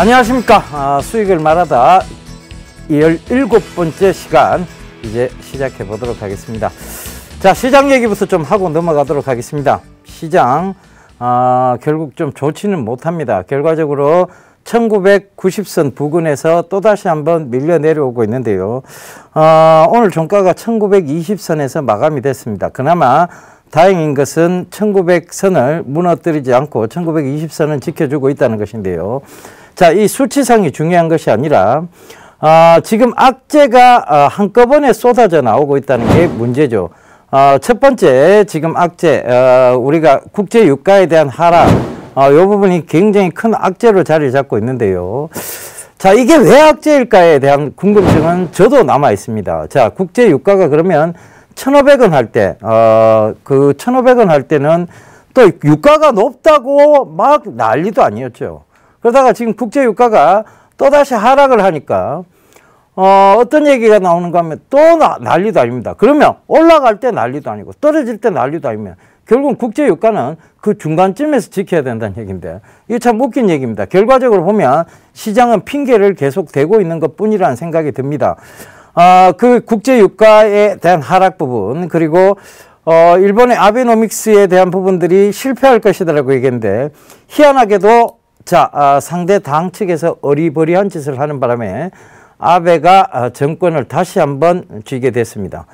안녕하십니까. 수익을 말하다 17번째 시간 이제 시작해 보도록 하겠습니다. 자, 시장 얘기부터 좀 하고 넘어가도록 하겠습니다. 시장 결국 좀 좋지는 못합니다. 결과적으로 1990선 부근에서 또다시 한번 밀려 내려오고 있는데요. 오늘 종가가 1920선에서 마감이 됐습니다. 그나마 다행인 것은 1900선을 무너뜨리지 않고 1920선은 지켜주고 있다는 것인데요. 자, 이 수치상이 중요한 것이 아니라 지금 악재가 한꺼번에 쏟아져 나오고 있다는 게 문제죠. 첫 번째, 지금 악재, 우리가 국제 유가에 대한 하락, 이 부분이 굉장히 큰 악재로 자리 잡고 있는데요. 자, 이게 왜 악재일까에 대한 궁금증은 저도 남아 있습니다. 자, 국제 유가가 그러면 1,500원 할 때, 그 1,500원 할 때는 또 유가가 높다고 막 난리도 아니었죠. 그러다가 지금 국제 유가가 또다시 하락을 하니까, 어떤 얘기가 나오는가 하면 또 난리도 아닙니다. 그러면 올라갈 때 난리도 아니고 떨어질 때 난리도 아니면 결국 국제 유가는 그 중간쯤에서 지켜야 된다는 얘기인데, 이게 참 웃긴 얘기입니다. 결과적으로 보면 시장은 핑계를 계속 대고 있는 것 뿐이라는 생각이 듭니다. 그 국제 유가에 대한 하락 부분, 그리고 일본의 아베노믹스에 대한 부분들이 실패할 것이라고 얘기했는데, 희한하게도 자, 상대 당 측에서 어리버리한 짓을 하는 바람에 아베가 정권을 다시 한번 쥐게 됐습니다.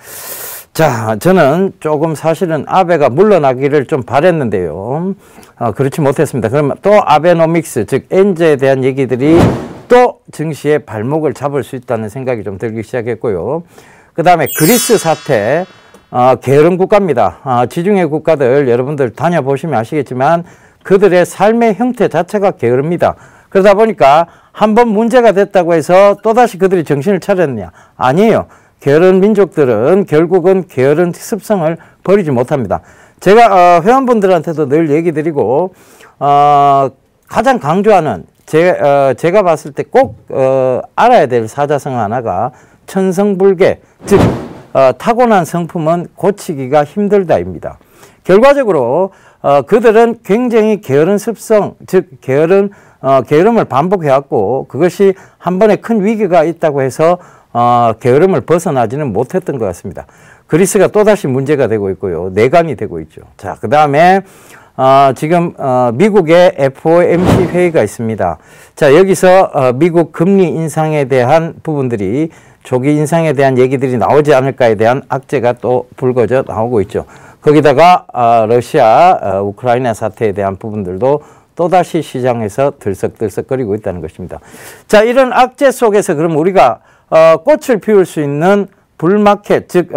자, 저는 조금 사실은 아베가 물러나기를 좀 바랬는데요. 그렇지 못했습니다. 그러면 또 아베노믹스, 즉 엔저에 대한 얘기들이 또 증시의 발목을 잡을 수 있다는 생각이 좀 들기 시작했고요. 그 다음에 그리스 사태, 게으른 국가입니다. 지중해 국가들 여러분들 다녀보시면 아시겠지만 그들의 삶의 형태 자체가 게으릅니다. 그러다 보니까 한번 문제가 됐다고 해서 또다시 그들이 정신을 차렸느냐? 아니에요. 게으른 민족들은 결국은 게으른 습성을 버리지 못합니다. 제가 회원분들한테도 늘 얘기 드리고 가장 강조하는 제가 봤을 때 꼭 알아야 될 사자성 하나가 천성불개, 즉 타고난 성품은 고치기가 힘들다입니다. 결과적으로 그들은 굉장히 게으른 습성, 즉 게으름을 반복해왔고, 그것이 한 번에 큰 위기가 있다고 해서 게으름을 벗어나지는 못했던 것 같습니다. 그리스가 또다시 문제가 되고 있고요. 내관이 되고 있죠. 자, 그 다음에 지금 미국의 FOMC 회의가 있습니다. 자, 여기서 미국 금리 인상에 대한 부분들이, 조기 인상에 대한 얘기들이 나오지 않을까에 대한 악재가 또 불거져 나오고 있죠. 거기다가 러시아, 우크라이나 사태에 대한 부분들도 또다시 시장에서 들썩들썩거리고 있다는 것입니다. 자, 이런 악재 속에서 그럼 우리가 꽃을 피울 수 있는 불마켓, 즉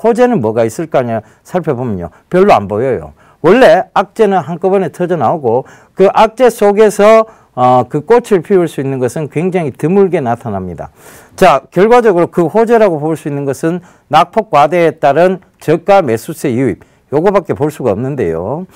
호재는 뭐가 있을까 살펴보면요, 별로 안 보여요. 원래 악재는 한꺼번에 터져 나오고 그 악재 속에서 그 꽃을 피울 수 있는 것은 굉장히 드물게 나타납니다. 자, 결과적으로 그 호재라고 볼 수 있는 것은 낙폭 과대에 따른 저가 매수세 유입, 요거밖에 볼 수가 없는데요.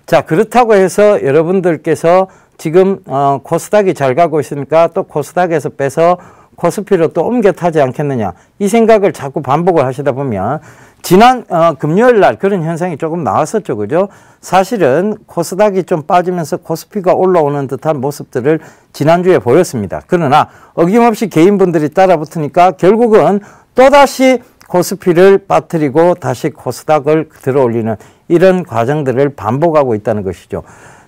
자, 그렇다고 해서 여러분들께서 지금 코스닥이 잘 가고 있으니까 또 코스닥에서 빼서 코스피로 또 옮겨 타지 않겠느냐, 이 생각을 자꾸 반복을 하시다 보면 지난 금요일 날 그런 현상이 조금 나왔었죠. 그죠? 사실은 코스닥이 좀 빠지면서 코스피가 올라오는 듯한 모습들을 지난주에 보였습니다. 그러나 어김없이 개인분들이 따라붙으니까 결국은 또다시 코스피를 빠뜨리고 다시 코스닥을 들어올리는 이런 과정들을 반복하고 있다는 것이죠.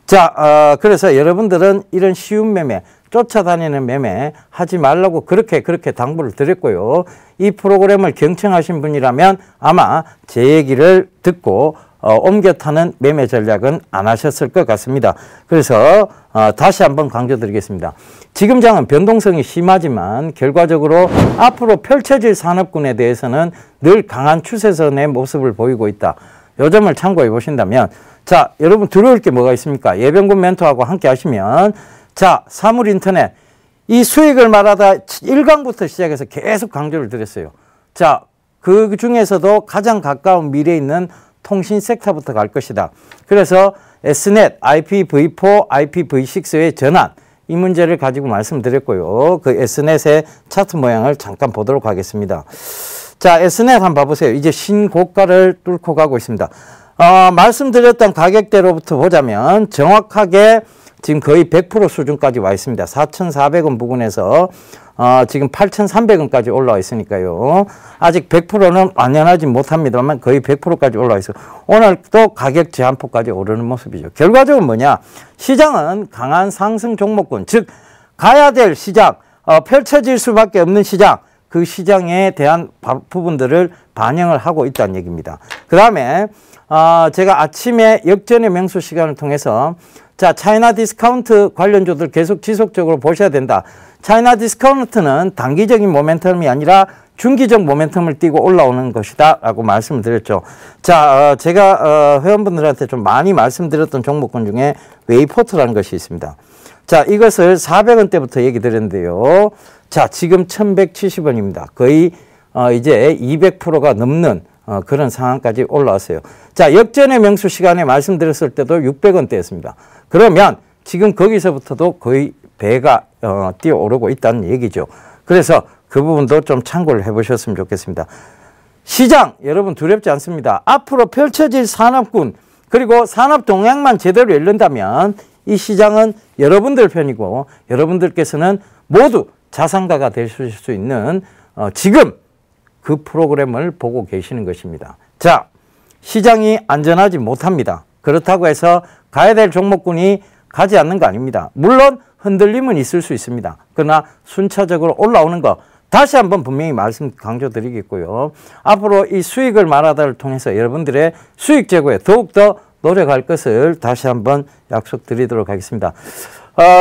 자, 그래서 여러분들은 이런 쉬운 매매, 쫓아다니는 매매 하지 말라고 그렇게 당부를 드렸고요. 이 프로그램을 경청하신 분이라면 아마 제 얘기를 듣고 옮겨 타는 매매 전략은 안 하셨을 것 같습니다. 그래서 다시 한번 강조드리겠습니다. 지금 장은 변동성이 심하지만 결과적으로 앞으로 펼쳐질 산업군에 대해서는 늘 강한 추세선의 모습을 보이고 있다. 요 점을 참고해 보신다면, 자, 여러분 들어올 게 뭐가 있습니까? 예병군 멘토하고 함께 하시면, 자, 사물인터넷, 이 수익을 말하다 1강부터 시작해서 계속 강조를 드렸어요. 자, 그 중에서도 가장 가까운 미래에 있는 통신 섹터부터 갈 것이다. 그래서 Snet, IPv4, IPv6의 전환, 이 문제를 가지고 말씀드렸고요. 그 S넷의 차트 모양을 잠깐 보도록 하겠습니다. 자, Snet 한번 봐보세요. 이제 신고가를 뚫고 가고 있습니다. 말씀드렸던 가격대로부터 보자면 정확하게 지금 거의 100% 수준까지 와 있습니다. 4,400원 부근에서 지금 8,300원까지 올라와 있으니까요. 아직 100%는 완연하지 못합니다만 거의 100%까지 올라와 있어요. 오늘 또 가격 제한폭까지 오르는 모습이죠. 결과적으로 뭐냐? 시장은 강한 상승 종목군, 즉 가야 될 시장, 펼쳐질 수밖에 없는 시장, 그 시장에 대한 부분들을 반영을 하고 있다는 얘기입니다. 그 다음에 제가 아침에 역전의 명수 시간을 통해서 자, 차이나 디스카운트 관련주들 계속 지속적으로 보셔야 된다. 차이나 디스카운트는 단기적인 모멘텀이 아니라 중기적 모멘텀을 띠고 올라오는 것이다 라고 말씀을 드렸죠. 자, 제가 회원분들한테 좀 많이 말씀드렸던 종목군 중에 웨이포트라는 것이 있습니다. 자, 이것을 400원대부터 얘기 드렸는데요. 자, 지금 1170원입니다. 거의 이제 200%가 넘는 그런 상황까지 올라왔어요. 자, 역전의 명수 시간에 말씀드렸을 때도 600원대였습니다. 그러면 지금 거기서부터도 거의 배가 뛰어오르고 있다는 얘기죠. 그래서 그 부분도 좀 참고를 해보셨으면 좋겠습니다. 시장 여러분 두렵지 않습니다. 앞으로 펼쳐질 산업군 그리고 산업 동향만 제대로 열린다면 이 시장은 여러분들 편이고 여러분들께서는 모두 자산가가 되실 수 있는 지금 그 프로그램을 보고 계시는 것입니다. 자, 시장이 안전하지 못합니다. 그렇다고 해서 가야 될 종목군이 가지 않는 거 아닙니다. 물론 흔들림은 있을 수 있습니다. 그러나 순차적으로 올라오는 거 다시 한번 분명히 말씀 강조드리겠고요. 앞으로 이 수익을 말하다를 통해서 여러분들의 수익 제고에 더욱더 노력할 것을 다시 한번 약속드리도록 하겠습니다.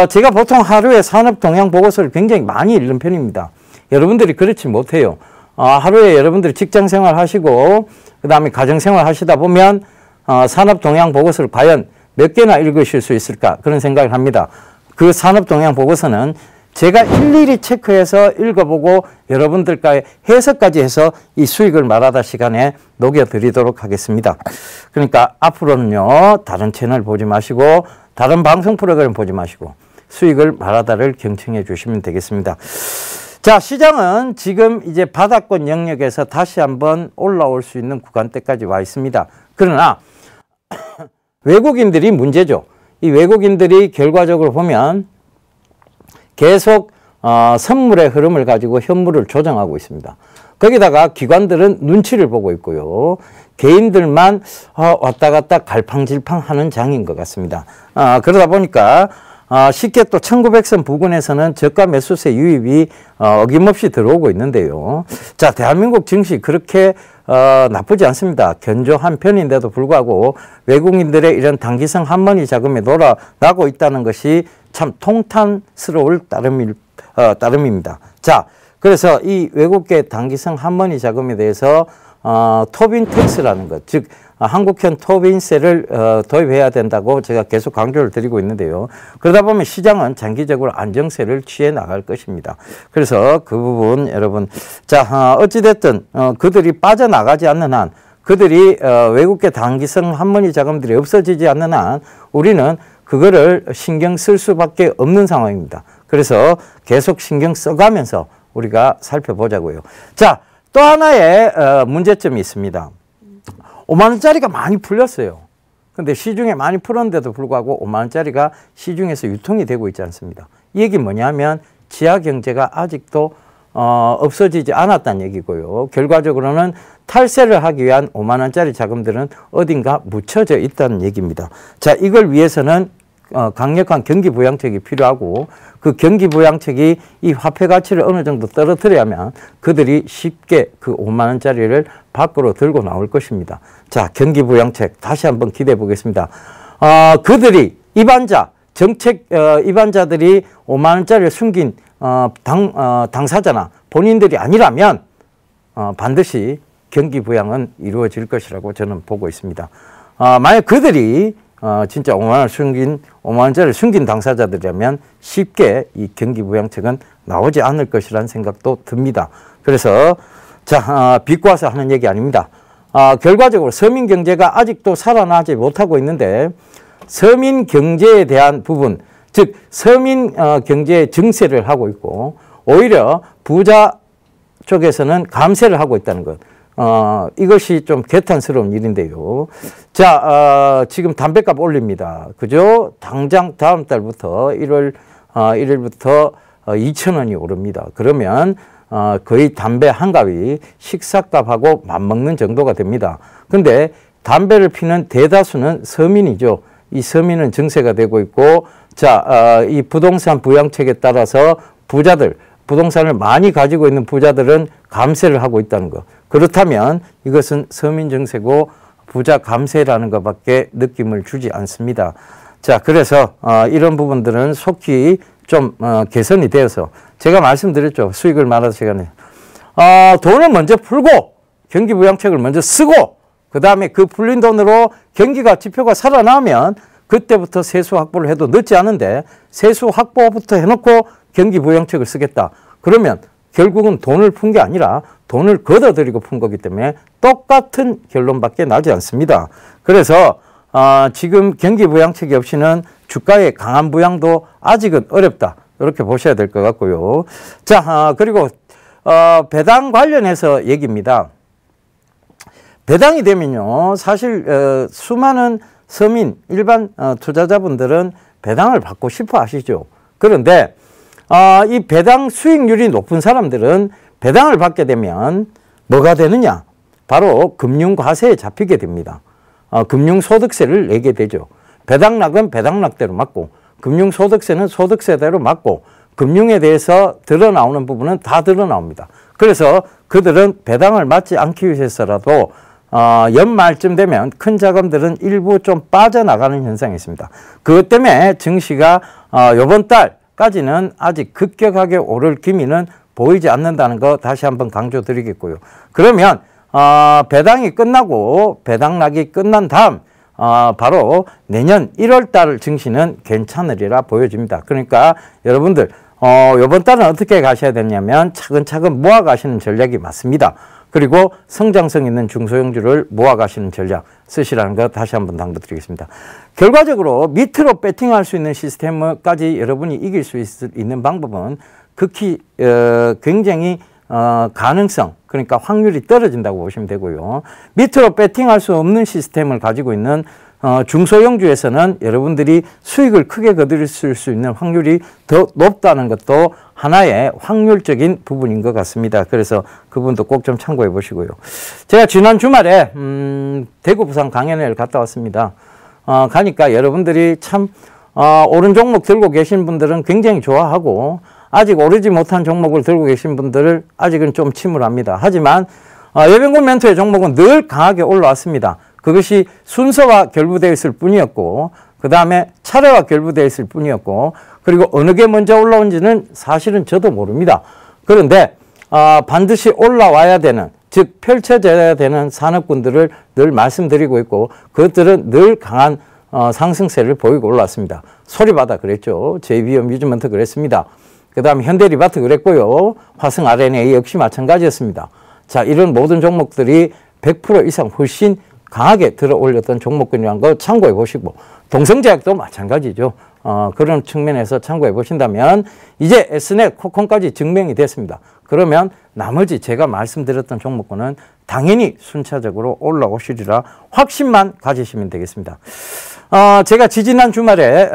제가 보통 하루에 산업 동향 보고서를 굉장히 많이 읽는 편입니다. 여러분들이 그렇지 못해요. 하루에 여러분들이 직장 생활 하시고 그 다음에 가정 생활 하시다 보면 산업 동향 보고서를 과연 몇 개나 읽으실 수 있을까 그런 생각을 합니다. 그 산업 동향 보고서는 제가 일일이 체크해서 읽어보고 여러분들과의 해석까지 해서 이 수익을 말하다 시간에 녹여드리도록 하겠습니다. 그러니까 앞으로는요, 다른 채널 보지 마시고 다른 방송 프로그램 보지 마시고 수익을 말하다를 경청해 주시면 되겠습니다. 자, 시장은 지금 이제 바닥권 영역에서 다시 한번 올라올 수 있는 구간대까지 와 있습니다. 그러나 외국인들이 문제죠. 이 외국인들이 결과적으로 보면 계속 선물의 흐름을 가지고 현물을 조정하고 있습니다. 거기다가 기관들은 눈치를 보고 있고요. 개인들만 왔다 갔다 갈팡질팡 하는 장인 것 같습니다. 그러다 보니까 쉽게 또 1900선 부근에서는 저가 매수세 유입이 어김없이 들어오고 있는데요. 자, 대한민국 증시 그렇게 나쁘지 않습니다. 견조한 편인데도 불구하고 외국인들의 이런 단기성 한머니 자금이 놀아나고 있다는 것이 참 통탄스러울 따름입니다. 자, 그래서 이 외국계 단기성 한머니 자금에 대해서 토빈 텍스라는 것, 즉 한국형 토빈세를 도입해야 된다고 제가 계속 강조를 드리고 있는데요. 그러다 보면 시장은 장기적으로 안정세를 취해 나갈 것입니다. 그래서 그 부분 여러분, 자, 어찌됐든 그들이 빠져나가지 않는 한, 그들이 외국계 단기성 한머니 자금들이 없어지지 않는 한 우리는 그거를 신경 쓸 수밖에 없는 상황입니다. 그래서 계속 신경 써가면서 우리가 살펴보자고요. 자, 또 하나의 문제점이 있습니다. 5만원짜리가 많이 풀렸어요. 근데 시중에 많이 풀었는데도 불구하고 5만원짜리가 시중에서 유통이 되고 있지 않습니다. 이 얘기 뭐냐면 지하 경제가 아직도 없어지지 않았다는 얘기고요. 결과적으로는 탈세를 하기 위한 5만원짜리 자금들은 어딘가 묻혀져 있다는 얘기입니다. 자, 이걸 위해서는 강력한 경기부양책이 필요하고 그 경기부양책이 이 화폐 가치를 어느 정도 떨어뜨려야면 그들이 쉽게 그 5만원짜리를 밖으로 들고 나올 것입니다. 자, 경기부양책 다시 한번 기대해 보겠습니다. 그들이 정책 입안자들이 5만원짜리를 숨긴 당사자나 본인들이 아니라면 반드시 경기부양은 이루어질 것이라고 저는 보고 있습니다. 만약 그들이 진짜 5만원짜리를 숨긴 당사자들이라면 쉽게 이 경기부양책은 나오지 않을 것이라는 생각도 듭니다. 그래서 자, 비꼬아서 하는 얘기 아닙니다. 결과적으로 서민 경제가 아직도 살아나지 못하고 있는데 서민 경제에 대한 부분, 즉 서민 경제의 증세를 하고 있고 오히려 부자 쪽에서는 감세를 하고 있다는 것. 이것이 좀 개탄스러운 일인데요. 자, 지금 담배값 올립니다. 그죠? 당장 다음 달부터 1월 1일부터 2,000원이 오릅니다. 그러면 거의 담배 한 갑이 식사값하고 맞먹는 정도가 됩니다. 근데 담배를 피는 대다수는 서민이죠. 이 서민은 증세가 되고 있고, 자, 이 부동산 부양책에 따라서 부자들, 부동산을 많이 가지고 있는 부자들은 감세를 하고 있다는 것. 그렇다면 이것은 서민 증세고 부자 감세라는 것밖에 느낌을 주지 않습니다. 자, 그래서 이런 부분들은 속히 좀 개선이 되어서, 제가 말씀드렸죠. 수익을 말하는 시간에 돈을 먼저 풀고 경기부양책을 먼저 쓰고 그 다음에 그 풀린 돈으로 경기가 지표가 살아나면 그때부터 세수 확보를 해도 늦지 않은데, 세수 확보부터 해놓고 경기부양책을 쓰겠다. 그러면 결국은 돈을 푼 게 아니라 돈을 걷어들이고 푼 거기 때문에 똑같은 결론밖에 나지 않습니다. 그래서 지금 경기부양책이 없이는 주가의 강한 부양도 아직은 어렵다. 이렇게 보셔야 될 것 같고요. 자, 그리고 배당 관련해서 얘기입니다. 배당이 되면요, 사실 수많은 서민, 일반 투자자분들은 배당을 받고 싶어 하시죠. 그런데 이 배당 수익률이 높은 사람들은 배당을 받게 되면 뭐가 되느냐? 바로 금융과세에 잡히게 됩니다. 금융소득세를 내게 되죠. 배당락은 배당락대로 맞고, 금융소득세는 소득세대로 맞고, 금융에 대해서 드러나오는 부분은 다 드러나옵니다. 그래서 그들은 배당을 맞지 않기 위해서라도 연말쯤 되면 큰 자금들은 일부 좀 빠져나가는 현상이 있습니다. 그것 때문에 증시가 이번 달까지는 아직 급격하게 오를 기미는 보이지 않는다는 거 다시 한번 강조드리겠고요. 그러면 배당이 끝나고 배당락이 끝난 다음 바로 내년 1월 달 증시는 괜찮으리라 보여집니다. 그러니까 여러분들 이번 달은 어떻게 가셔야 되냐면 차근차근 모아 가시는 전략이 맞습니다. 그리고 성장성 있는 중소형주를 모아 가시는 전략 쓰시라는 거 다시 한번 당부드리겠습니다. 결과적으로 밑으로 배팅할 수 있는 시스템까지 여러분이 이길 수 있는 방법은 극히 굉장히 가능성, 그러니까 확률이 떨어진다고 보시면 되고요. 밑으로 배팅할 수 없는 시스템을 가지고 있는 중소형주에서는 여러분들이 수익을 크게 거두실 수 있는 확률이 더 높다는 것도 하나의 확률적인 부분인 것 같습니다. 그래서 그 부분도 꼭 좀 참고해 보시고요. 제가 지난 주말에 대구 부산 강연회를 갔다 왔습니다. 가니까 여러분들이 참 오른 종목 들고 계신 분들은 굉장히 좋아하고, 아직 오르지 못한 종목을 들고 계신 분들을 아직은 좀 침울합니다. 하지만 예병군 멘토의 종목은 늘 강하게 올라왔습니다. 그것이 순서와 결부되어 있을 뿐이었고, 그 다음에 차례와 결부되어 있을 뿐이었고, 그리고 어느 게 먼저 올라온지는 사실은 저도 모릅니다. 그런데 반드시 올라와야 되는, 즉 펼쳐져야 되는 산업군들을 늘 말씀드리고 있고, 그것들은 늘 강한 상승세를 보이고 올라왔습니다. 소리바다 그랬죠. JB 어뮤즈먼트 그랬습니다. 그 다음에 현대리바트 그랬고요. 화성 RNA 역시 마찬가지였습니다. 자, 이런 모든 종목들이 100% 이상 훨씬 강하게 들어 올렸던 종목군이라는 거 참고해 보시고, 동성제약도 마찬가지죠. 그런 측면에서 참고해 보신다면 이제 S넷, 코콘까지 증명이 됐습니다. 그러면 나머지 제가 말씀드렸던 종목군은 당연히 순차적으로 올라오시리라 확신만 가지시면 되겠습니다. 제가 지지난 주말에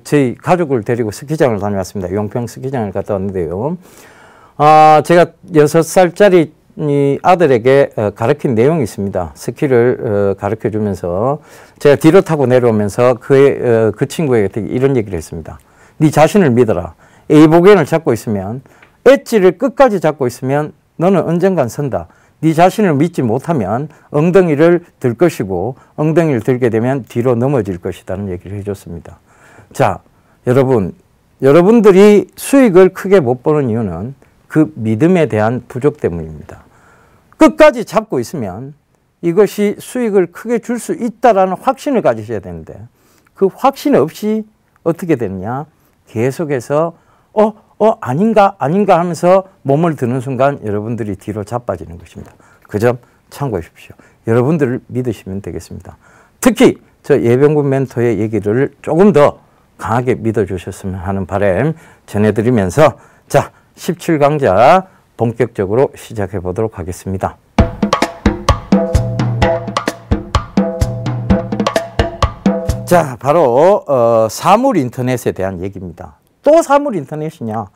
저희 가족을 데리고 스키장을 다녀왔습니다. 용평 스키장을 갔다 왔는데요. 제가 6살짜리 아들에게 가르친 내용이 있습니다. 스키를 가르쳐 주면서 제가 뒤로 타고 내려오면서 그 친구에게 이런 얘기를 했습니다. 네 자신을 믿어라. A복연을 잡고 있으면, 엣지를 끝까지 잡고 있으면 너는 언젠간 선다. 네 자신을 믿지 못하면 엉덩이를 들 것이고, 엉덩이를 들게 되면 뒤로 넘어질 것이라는 얘기를 해줬습니다. 자, 여러분들이 수익을 크게 못 보는 이유는 그 믿음에 대한 부족 때문입니다. 끝까지 잡고 있으면 이것이 수익을 크게 줄 수 있다라는 확신을 가지셔야 되는데, 그 확신 없이 어떻게 되느냐? 계속해서 아닌가 하면서 몸을 드는 순간 여러분들이 뒤로 자빠지는 것입니다. 그 점 참고해 주십시오. 여러분들을 믿으시면 되겠습니다. 특히 저 예병군 멘토의 얘기를 조금 더 강하게 믿어주셨으면 하는 바람 전해드리면서, 자, 17강자 본격적으로 시작해 보도록 하겠습니다. 자, 바로 사물 인터넷에 대한 얘기입니다. 또 사물 인터넷이냐?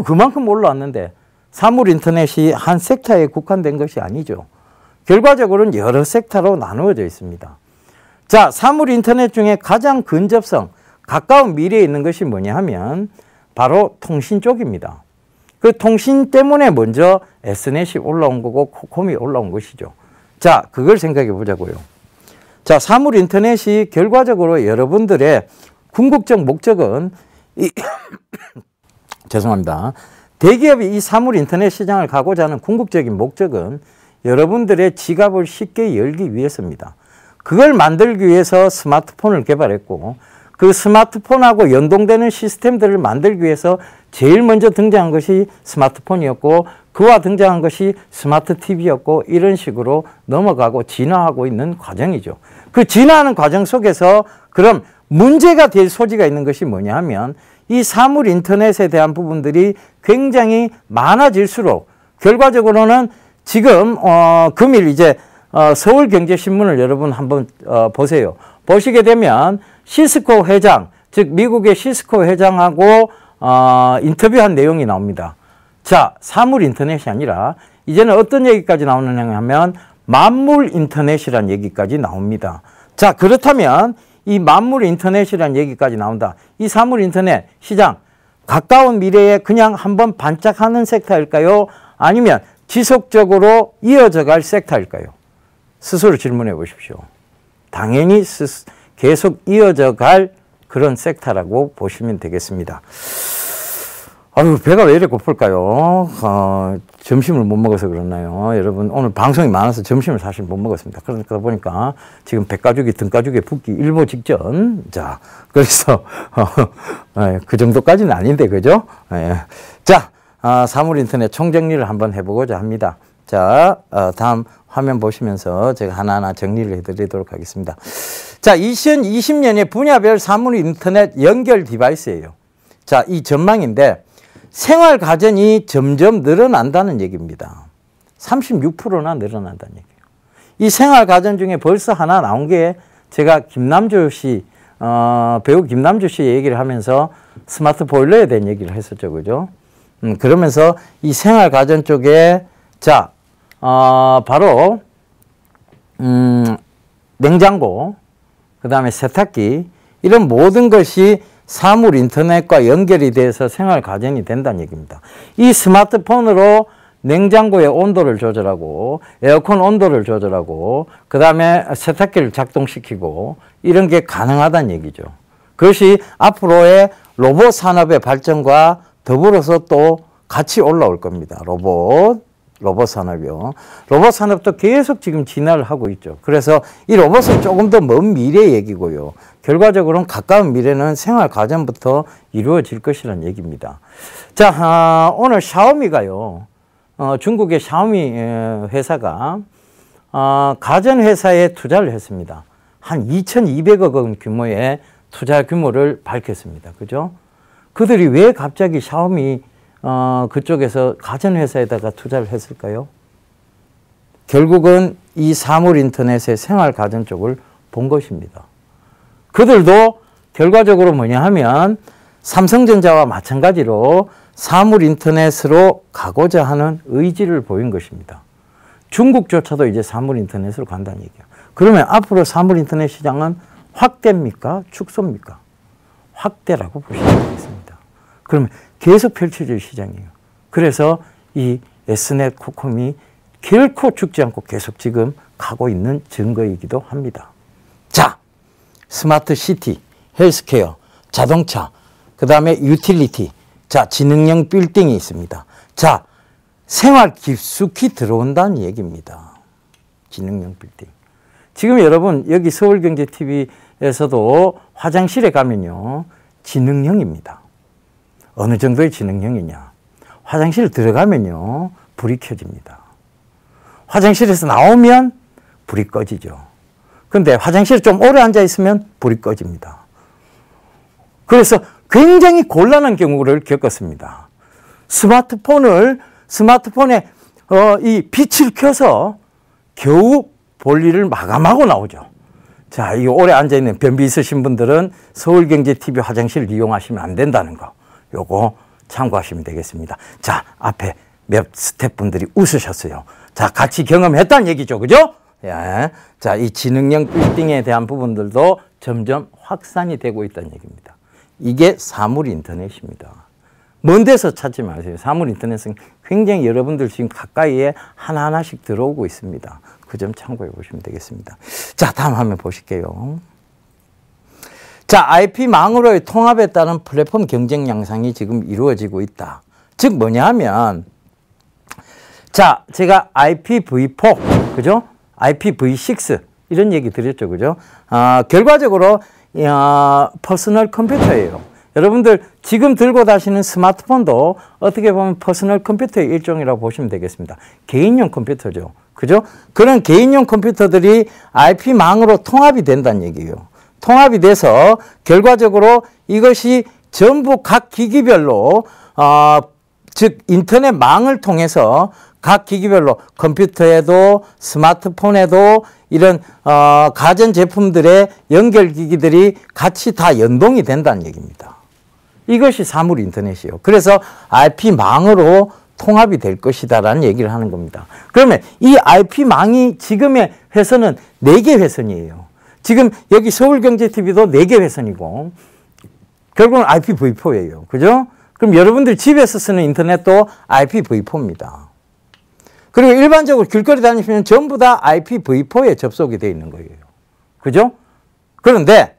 그만큼 올라왔는데 사물 인터넷이 한 섹터에 국한된 것이 아니죠. 결과적으로는 여러 섹터로 나누어져 있습니다. 자, 사물 인터넷 중에 가장 근접성, 가까운 미래에 있는 것이 뭐냐 하면 바로 통신 쪽입니다. 그 통신 때문에 먼저 S넷이 올라온 거고 코콤이 올라온 것이죠. 자, 그걸 생각해 보자고요. 자, 사물 인터넷이 결과적으로 여러분들의 궁극적 목적은 죄송합니다. 대기업이 이 사물 인터넷 시장을 가고자 하는 궁극적인 목적은 여러분들의 지갑을 쉽게 열기 위해서입니다. 그걸 만들기 위해서 스마트폰을 개발했고 그 스마트폰하고 연동되는 시스템들을 만들기 위해서 제일 먼저 등장한 것이 스마트폰이었고 그와 등장한 것이 스마트 TV였고 이런 식으로 넘어가고 진화하고 있는 과정이죠. 그 진화하는 과정 속에서 그럼 문제가 될 소지가 있는 것이 뭐냐 하면 이 사물 인터넷에 대한 부분들이 굉장히 많아질수록 결과적으로는 지금 금일 이제 서울경제신문을 여러분 한번 보세요. 보시게 되면 시스코 회장, 즉 미국의 시스코 회장하고 인터뷰한 내용이 나옵니다. 자, 사물 인터넷이 아니라 이제는 어떤 얘기까지 나오느냐 하면 만물 인터넷이라는 얘기까지 나옵니다. 자, 그렇다면 이 만물 인터넷이라는 얘기까지 나온다. 이 사물 인터넷 시장 가까운 미래에 그냥 한번 반짝하는 섹터일까요? 아니면 지속적으로 이어져 갈 섹터일까요? 스스로 질문해 보십시오. 당연히 계속 이어져 갈 그런 섹터라고 보시면 되겠습니다. 배가 왜 이렇게 고플까요? 점심을 못 먹어서 그렇나요? 여러분, 오늘 방송이 많아서 점심을 사실 못 먹었습니다. 그러다 보니까 지금 배가죽이 등가죽에 붙기 일보 직전. 자, 그래서, 그 정도까지는 아닌데, 그죠? 자, 사물 인터넷 총정리를 한번 해보고자 합니다. 자, 다음 화면 보시면서 제가 하나하나 정리를 해드리도록 하겠습니다. 자, 2020년에 분야별 사물 인터넷 연결 디바이스예요. 자, 이 전망인데, 생활 가전이 점점 늘어난다는 얘기입니다. 36%나 늘어난다는 얘기예요. 이 생활 가전 중에 벌써 하나 나온 게 제가 김남주 씨, 배우 김남주 씨 얘기를 하면서 스마트 보일러에 대한 얘기를 했었죠. 그죠? 그러면서 이 생활 가전 쪽에 자, 바로 냉장고, 그 다음에 세탁기 이런 모든 것이 사물 인터넷과 연결이 돼서 생활 가전이 된다는 얘기입니다. 이 스마트폰으로 냉장고의 온도를 조절하고 에어컨 온도를 조절하고 그 다음에 세탁기를 작동시키고 이런 게 가능하다는 얘기죠. 그것이 앞으로의 로봇 산업의 발전과 더불어서 또 같이 올라올 겁니다. 로봇 산업이요. 로봇 산업도 계속 지금 진화를 하고 있죠. 그래서 이 로봇은 조금 더 먼 미래 얘기고요. 결과적으로는 가까운 미래는 생활 가전부터 이루어질 것이라는 얘기입니다. 자, 오늘 샤오미가요. 중국의 샤오미 회사가 가전 회사에 투자를 했습니다. 한 2,200억 원 규모의 투자 규모를 밝혔습니다. 그죠? 그들이 왜 갑자기 샤오미 그쪽에서 가전회사에다가 투자를 했을까요? 결국은 이 사물 인터넷의 생활 가전 쪽을 본 것입니다. 그들도 결과적으로 뭐냐 하면 삼성전자와 마찬가지로 사물 인터넷으로 가고자 하는 의지를 보인 것입니다. 중국조차도 이제 사물 인터넷으로 간다는 얘기예요. 그러면 앞으로 사물 인터넷 시장은 확대입니까? 축소입니까? 확대라고 보시면 되겠습니다. 그러면 계속 펼쳐질 시장이에요. 그래서 이 S넷 코콤이 결코 죽지 않고 계속 지금 가고 있는 증거이기도 합니다. 자, 스마트 시티, 헬스케어, 자동차, 그 다음에 유틸리티, 자, 지능형 빌딩이 있습니다. 자, 생활 깊숙이 들어온다는 얘기입니다. 지능형 빌딩. 지금 여러분 여기 서울경제TV에서도 화장실에 가면요. 지능형입니다. 어느 정도의 지능형이냐. 화장실 들어가면요. 불이 켜집니다. 화장실에서 나오면 불이 꺼지죠. 근데 화장실에 좀 오래 앉아 있으면 불이 꺼집니다. 그래서 굉장히 곤란한 경우를 겪었습니다. 스마트폰을 스마트폰에 이 빛을 켜서 겨우 볼일을 마감하고 나오죠. 자, 이 오래 앉아있는 변비 있으신 분들은 서울경제TV 화장실 이용하시면 안 된다는 거, 요거 참고하시면 되겠습니다. 자, 앞에 몇 스태프분들이 웃으셨어요. 자, 같이 경험했다는 얘기죠. 그죠? 예. 자, 이 지능형 빌딩에 대한 부분들도 점점 확산이 되고 있다는 얘기입니다. 이게 사물 인터넷입니다. 먼 데서 찾지 마세요. 사물 인터넷은 굉장히 여러분들 지금 가까이에 하나하나씩 들어오고 있습니다. 그 점 참고해 보시면 되겠습니다. 자, 다음 화면 보실게요. 자, IP망으로의 통합에 따른 플랫폼 경쟁 양상이 지금 이루어지고 있다. 즉 뭐냐 하면, 자, 제가 IPv4, 그죠? IPv6 이런 얘기 드렸죠. 그죠? 결과적으로 퍼스널 컴퓨터예요. 여러분들 지금 들고 다니시는 스마트폰도 어떻게 보면 퍼스널 컴퓨터의 일종이라고 보시면 되겠습니다. 개인용 컴퓨터죠. 그죠? 그런 개인용 컴퓨터들이 IP망으로 통합이 된다는 얘기예요. 통합이 돼서 결과적으로 이것이 전부 각 기기별로 즉 인터넷망을 통해서 각 기기별로 컴퓨터에도 스마트폰에도 이런 가전제품들의 연결기기들이 같이 다 연동이 된다는 얘기입니다. 이것이 사물 인터넷이에요. 그래서 IP망으로 통합이 될 것이다라는 얘기를 하는 겁니다. 그러면 이 IP망이 지금의 회선은 4개 회선이에요. 지금 여기 서울경제TV도 4개 회선이고 결국은 IPv4예요. 그죠? 그럼 여러분들 집에서 쓰는 인터넷도 IPv4입니다. 그리고 일반적으로 길거리 다니시면 전부 다 IPv4에 접속이 되어 있는 거예요. 그죠? 그런데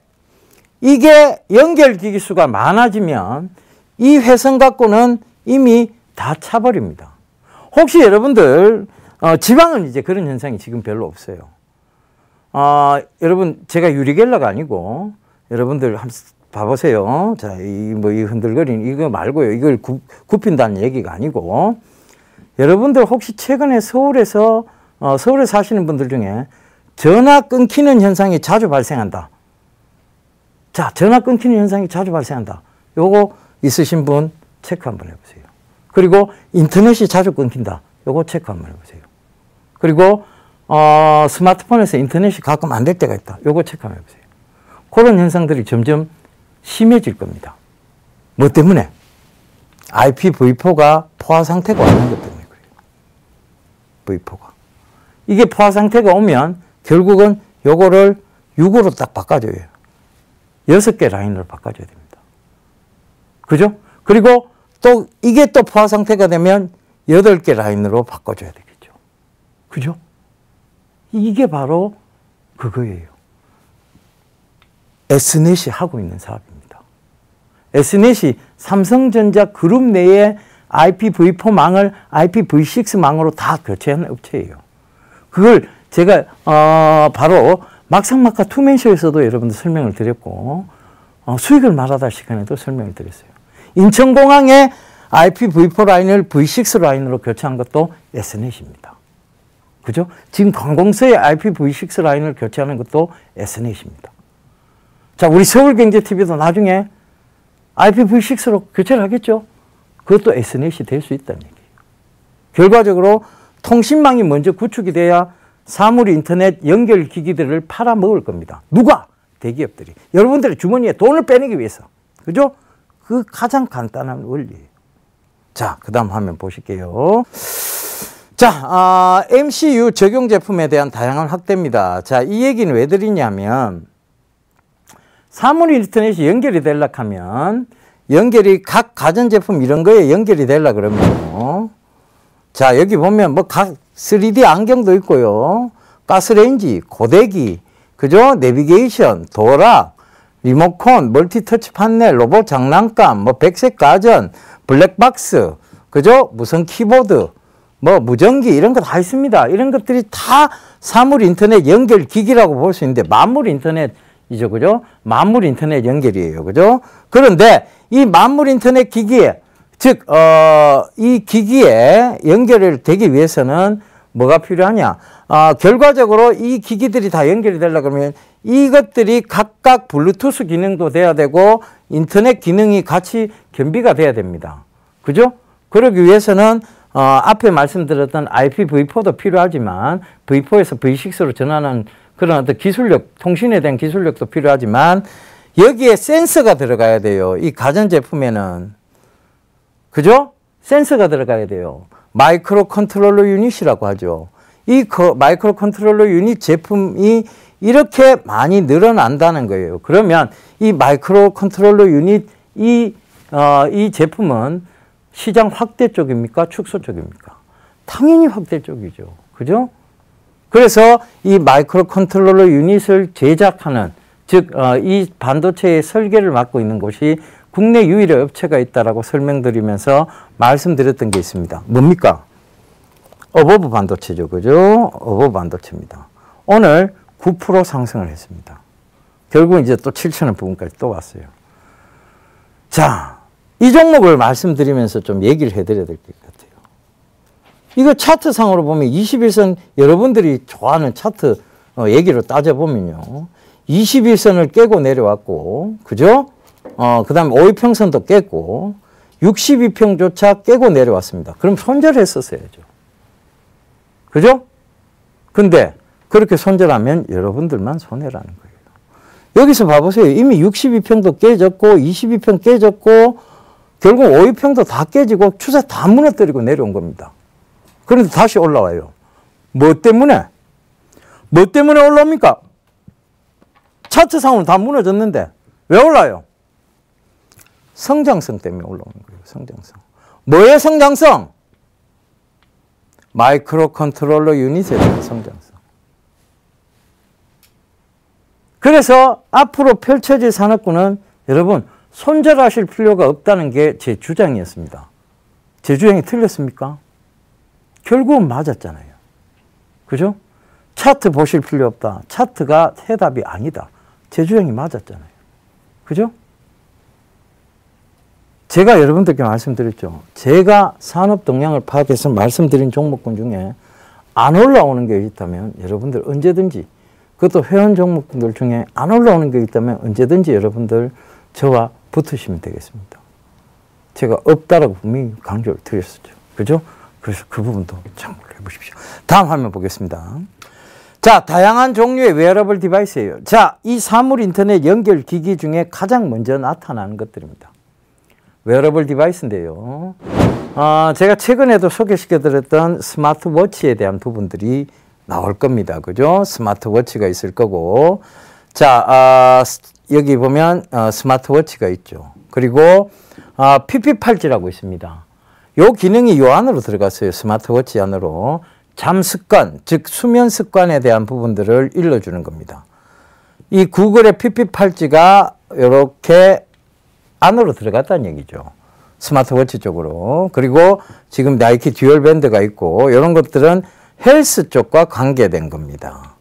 이게 연결기기 수가 많아지면 이 회선 갖고는 이미 다 차버립니다. 혹시 여러분들 지방은 이제 그런 현상이 지금 별로 없어요. 여러분 제가 유리겔러가 아니고 여러분들 한번 봐보세요. 자, 이 흔들거리는 이거 말고요. 이걸 굽힌다는 얘기가 아니고 여러분들 혹시 최근에 서울에 사시는 분들 중에 전화 끊기는 현상이 자주 발생한다. 자, 전화 끊기는 현상이 자주 발생한다. 요거 있으신 분 체크 한번 해보세요. 그리고 인터넷이 자주 끊긴다. 요거 체크 한번 해보세요. 그리고 스마트폰에서 인터넷이 가끔 안 될 때가 있다. 요거 체크 한번 해보세요. 그런 현상들이 점점 심해질 겁니다. 뭐 때문에? IPv4가 포화 상태가 오는 것 때문에 그래요. V4가. 이게 포화 상태가 오면 결국은 요거를 6으로 딱 바꿔줘요. 6개 라인으로 바꿔줘야 됩니다. 그죠? 그리고 또 이게 또 포화 상태가 되면 8개 라인으로 바꿔줘야 되겠죠. 그죠? 이게 바로 그거예요. S넷이 하고 있는 사업입니다. S넷이 삼성전자 그룹 내에 IPv4망을 IPv6망으로 다 교체하는 업체예요. 그걸 제가 바로 막상막하 투맨쇼에서도 여러분들 설명을 드렸고 수익을 말하다 시간에도 설명을 드렸어요. 인천공항에 IPv4 라인을 V6 라인으로 교체한 것도 S넷입니다. 그죠? 지금 관공서에 IPv6 라인을 교체하는 것도 S넷입니다. 자, 우리 서울경제TV도 나중에 IPv6로 교체를 하겠죠? 그것도 S넷이 될 수 있다는 얘기예요. 결과적으로 통신망이 먼저 구축이 돼야 사물 인터넷 연결 기기들을 팔아먹을 겁니다. 누가? 대기업들이. 여러분들의 주머니에 돈을 빼내기 위해서. 그죠? 그 가장 간단한 원리예요. 자, 그 다음 화면 보실게요. 자, MCU 적용 제품에 대한 다양한 확대입니다. 자, 이 얘기는 왜 드리냐면 사물 인터넷이 연결이 되려고 하면 연결이 각 가전제품 이런 거에 연결이 되려고 그러면요. 자, 여기 보면 뭐 각 3D 안경도 있고요. 가스레인지, 고데기, 그죠? 내비게이션, 도락, 리모컨, 멀티터치 판넬, 로봇 장난감, 뭐 백색 가전, 블랙박스, 그죠? 무선 키보드, 뭐 무전기 이런 거 다 있습니다. 이런 것들이 다 사물 인터넷 연결 기기라고 볼 수 있는데 만물 인터넷이죠. 그죠? 만물 인터넷 연결이에요. 그죠? 그런데 이 만물 인터넷 기기에 즉 이 기기에 연결이 되기 위해서는 뭐가 필요하냐? 결과적으로 이 기기들이 다 연결이 되려고 하면 이것들이 각각 블루투스 기능도 돼야 되고 인터넷 기능이 같이 겸비가 돼야 됩니다. 그죠? 그러기 위해서는 앞에 말씀드렸던 IPv4도 필요하지만 V4에서 V6로 전환하는 그런 어떤 기술력, 통신에 대한 기술력도 필요하지만 여기에 센서가 들어가야 돼요. 이 가전제품에는. 그죠? 센서가 들어가야 돼요. 마이크로 컨트롤러 유닛이라고 하죠. 이 마이크로 컨트롤러 유닛 제품이 이렇게 많이 늘어난다는 거예요. 그러면 이 마이크로 컨트롤러 유닛 이 제품은 시장 확대 쪽입니까? 축소 쪽입니까? 당연히 확대 쪽이죠. 그죠? 그래서 이 마이크로 컨트롤러 유닛을 제작하는, 즉, 이 반도체의 설계를 맡고 있는 곳이 국내 유일의 업체가 있다라고 설명드리면서 말씀드렸던 게 있습니다. 뭡니까? 어버브 반도체죠. 그죠? 어버브 반도체입니다. 오늘 9% 상승을 했습니다. 결국 이제 또 7,000원 부분까지 또 왔어요. 자, 이 종목을 말씀드리면서 좀 얘기를 해드려야 될 것 같아요. 이거 차트상으로 보면 21선, 여러분들이 좋아하는 차트 얘기로 따져보면요. 21선을 깨고 내려왔고, 그죠? 그 다음에 5위평선도 깼고, 62평조차 깨고 내려왔습니다. 그럼 손절했었어야죠. 그죠? 근데 그렇게 손절하면 여러분들만 손해라는 거예요. 여기서 봐보세요. 이미 62평도 깨졌고, 22평 깨졌고, 결국 5위평도 다 깨지고, 추세 다 무너뜨리고 내려온 겁니다. 그런데 다시 올라와요. 뭐 때문에? 뭐 때문에 올라옵니까? 차트상으로 다 무너졌는데, 왜 올라요? 성장성 때문에 올라오는 거예요. 성장성. 뭐의 성장성? 마이크로 컨트롤러 유닛에 대한 성장성. 그래서 앞으로 펼쳐질 산업군은 여러분 손절하실 필요가 없다는 게 제 주장이었습니다. 제 주장이 틀렸습니까? 결국은 맞았잖아요. 그죠? 차트 보실 필요 없다. 차트가 해답이 아니다. 제 주장이 맞았잖아요. 그죠? 제가 여러분들께 말씀드렸죠. 제가 산업 동향을 파악해서 말씀드린 종목군 중에 안 올라오는 게 있다면 여러분들 언제든지, 그것도 회원 종목들 중에 안 올라오는 게 있다면 언제든지 여러분들 저와 붙으시면 되겠습니다. 제가 없다라고 분명히 강조를 드렸었죠. 그죠? 그래서 그 부분도 참고를 해보십시오. 다음 화면 보겠습니다. 자, 다양한 종류의 웨어러블 디바이스예요. 자, 이 사물 인터넷 연결 기기 중에 가장 먼저 나타나는 것들입니다. 웨어러블 디바이스인데요. 제가 최근에도 소개시켜드렸던 스마트워치에 대한 부분들이 나올 겁니다. 그죠? 스마트워치가 있을 거고. 자, 여기 보면 스마트워치가 있죠. 그리고 PP팔찌라고 있습니다. 요 기능이 요 안으로 들어갔어요. 스마트워치 안으로. 잠 습관, 즉 수면 습관에 대한 부분들을 일러주는 겁니다. 이 구글의 PP팔찌가 이렇게 안으로 들어갔다는 얘기죠. 스마트워치 쪽으로. 그리고 지금 나이키 듀얼 밴드가 있고 이런 것들은 헬스 쪽과 관계된 겁니다.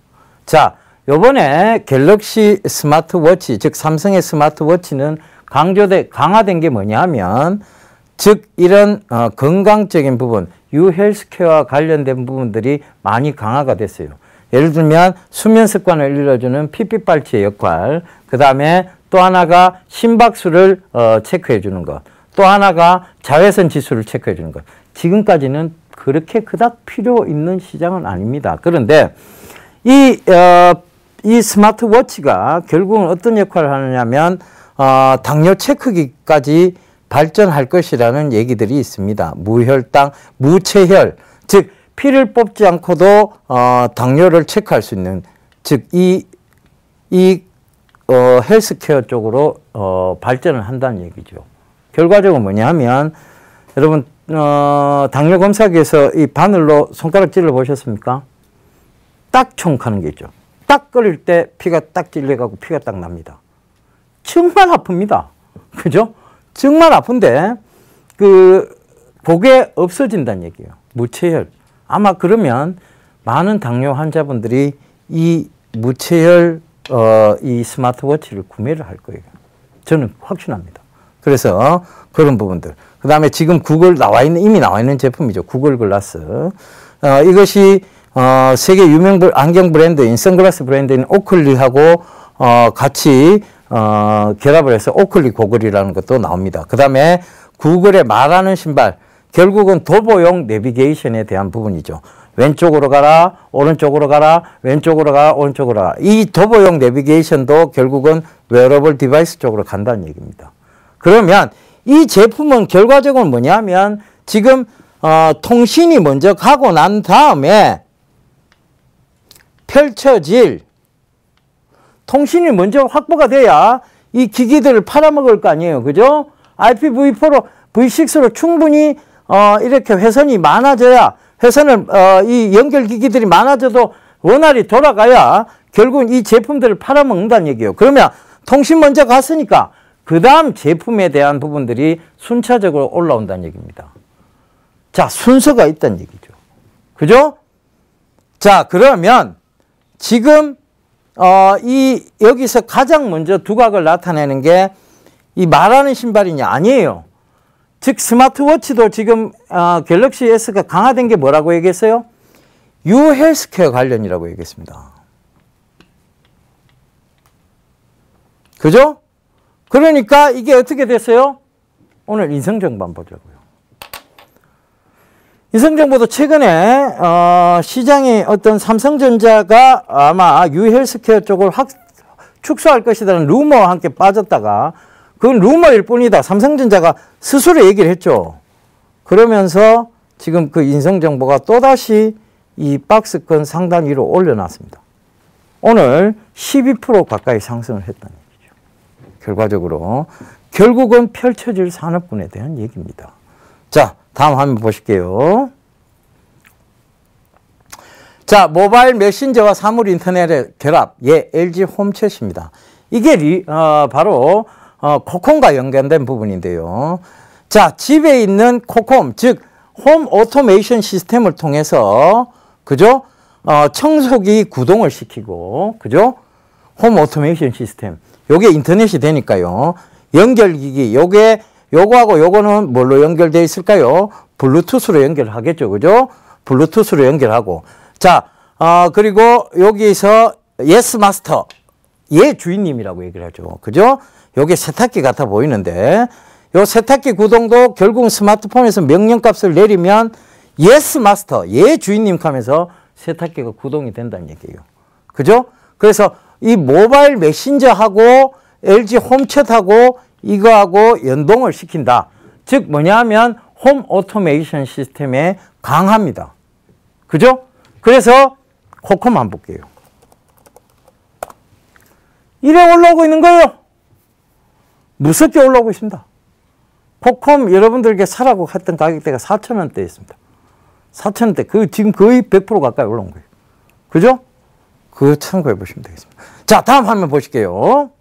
자, 요번에 갤럭시 스마트워치, 즉 삼성의 스마트워치는 강화된 게 뭐냐면, 즉 이런 건강적인 부분, 유헬스케어와 관련된 부분들이 많이 강화가 됐어요. 예를 들면 수면 습관을 일러주는 PP팔찌의 역할, 그 다음에 또 하나가 심박수를 체크해 주는 것, 또 하나가 자외선 지수를 체크해 주는 것. 지금까지는 그렇게 그닥 필요 있는 시장은 아닙니다. 그런데 이 스마트워치가 결국은 어떤 역할을 하느냐면 당뇨 체크기까지 발전할 것이라는 얘기들이 있습니다. 무혈당, 무체혈, 즉 피를 뽑지 않고도 당뇨를 체크할 수 있는, 즉 헬스케어 쪽으로 발전을 한다는 얘기죠. 결과적으로 뭐냐 하면, 여러분 당뇨 검사기에서 이 바늘로 손가락 찔러 보셨습니까? 딱 총하는 게 있죠. 딱 끓일 때 피가 딱 찔려가고 피가 딱 납니다. 정말 아픕니다. 그죠? 정말 아픈데 그게 없어진다는 얘기예요. 무체혈. 아마 그러면 많은 당뇨 환자분들이 이 무체혈 이 스마트워치를 구매를 할 거예요. 저는 확신합니다. 그래서 그런 부분들. 그 다음에 지금 이미 나와 있는 제품이죠. 구글 글라스. 이것이 세계 유명 안경 브랜드인, 선글라스 브랜드인 오클리하고 같이 결합을 해서 오클리 고글이라는 것도 나옵니다. 그 다음에 구글의 말하는 신발, 결국은 도보용 내비게이션에 대한 부분이죠. 왼쪽으로 가라, 오른쪽으로 가라, 왼쪽으로 가라, 오른쪽으로 가라. 이 도보용 내비게이션도 결국은 웨어러블 디바이스 쪽으로 간다는 얘기입니다. 그러면 이 제품은 결과적으로 뭐냐면 지금 통신이 먼저 가고 난 다음에 펼쳐질 통신이 먼저 확보가 돼야 이 기기들을 팔아먹을 거 아니에요. 그죠? IPv4로 V6로 충분히 이렇게 회선이 많아져야 회선을 이 연결기기들이 많아져도 원활히 돌아가야 결국은 이 제품들을 팔아먹는다는 얘기예요. 그러면 통신 먼저 갔으니까 그 다음 제품에 대한 부분들이 순차적으로 올라온다는 얘기입니다. 자, 순서가 있다는 얘기죠. 그죠? 자, 그러면 지금 여기서 가장 먼저 두각을 나타내는 게 이 말하는 신발이냐? 아니에요. 즉 스마트워치도 지금 갤럭시 S가 강화된 게 뭐라고 얘기했어요? 유헬스케어 관련이라고 얘기했습니다. 그죠? 그러니까 이게 어떻게 됐어요? 오늘 인성정보 한번 보자고요. 인성정보도 최근에 시장에 어떤 삼성전자가 아마 유헬스케어 쪽을 축소할 것이라는 루머와 함께 빠졌다가 그건 루머일 뿐이다. 삼성전자가 스스로 얘기를 했죠. 그러면서 지금 그 인성정보가 또다시 이 박스권 상단 위로 올려놨습니다. 오늘 12% 가까이 상승을 했다는 얘기죠. 결과적으로 결국은 펼쳐질 산업군에 대한 얘기입니다. 자, 다음 화면 보실게요. 자, 모바일 메신저와 사물 인터넷의 결합, LG 홈챗입니다. 이게 바로 코콤과 연관된 부분인데요. 자, 집에 있는 코콤, 즉 홈 오토메이션 시스템을 통해서 그죠? 청소기 구동을 시키고 그죠? 홈 오토메이션 시스템. 요게 인터넷이 되니까요. 연결기기, 요거하고 요거는 뭘로 연결되어 있을까요? 블루투스로 연결하겠죠. 그죠? 블루투스로 연결하고. 자, 그리고 여기서 예스 마스터. 예 주인님이라고 얘기를 하죠. 그죠? 요게 세탁기 같아 보이는데 요 세탁기 구동도 결국 스마트폰에서 명령값을 내리면 예스 마스터, 예 주인님 하면서 세탁기가 구동이 된다는 얘기예요. 그죠? 그래서 이 모바일 메신저하고 LG 홈챗하고 이거하고 연동을 시킨다. 즉 뭐냐 하면 홈 오토메이션 시스템에 강합니다. 그죠? 그래서 코콤 한번 볼게요. 이래 올라오고 있는 거예요. 무섭게 올라오고 있습니다. 코콤 여러분들에게 사라고 했던 가격대가 4,000원대였습니다. 4,000원대. 지금 거의 100% 가까이 올라온 거예요. 그죠? 그거 참고해 보시면 되겠습니다. 자, 다음 화면 보실게요.